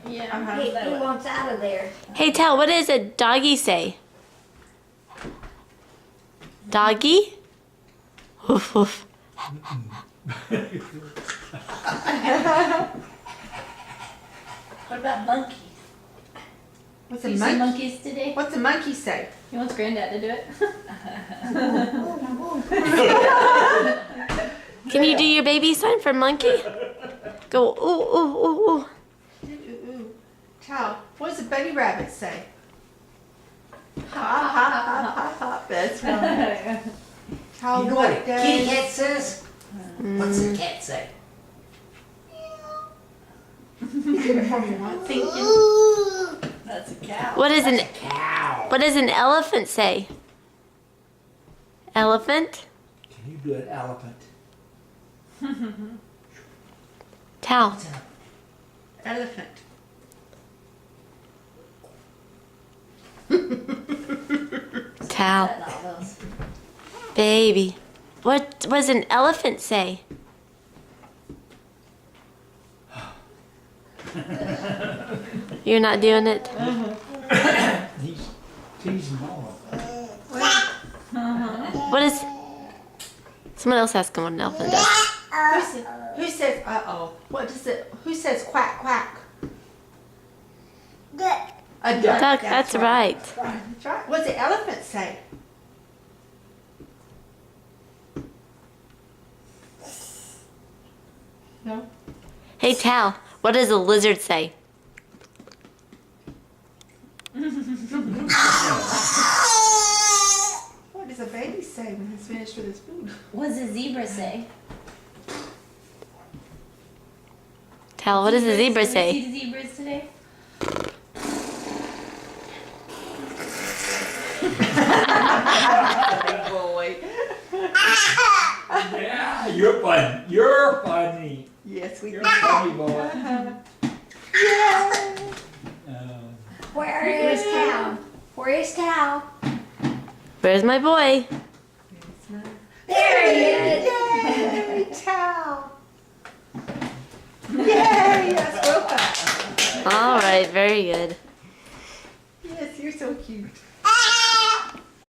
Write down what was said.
Yeah. He wants out of there. Hey, Tal, what does a doggy say? Doggy? Woof woof. What about monkeys? What's Did a you see monkey? monkeys today? What's a monkey say? He wants Granddad to do it. Can you do your baby sign for monkey? Go ooh ooh ooh ooh. Ooh, ooh. Child, what does a bunny rabbit say? Hop, hop, hop, hop, hop. That's right. Child, You know what a kitty cat says? What's a cat say? Thinking. That's a cow. What is an Cow. what does an elephant say? Elephant? Can you do an elephant? Tal. elephant. Tal. And all those. Baby. What does an elephant say? You're not doing it? He's teasing Mama. What is... Someone else ask him what an elephant does. Who says, uh-oh? What does it, who says quack, quack? A duck. Duck, that's right. That's right. What does the elephant say? No? Hey, Tal, what does a lizard say? What does a baby say when he's finished with his food? What does a zebra say? Tal, what does a zebra Did you say? see the zebras today? Big boy. Yeah, you're funny. You're funny. Yes, we You're did. funny, boy. Yay! Where is Tal? Where is Tal? Where's my boy? There he is. Yay! Ciao! Yay! Yes, welcome. All right, very good. Yes, you're so cute.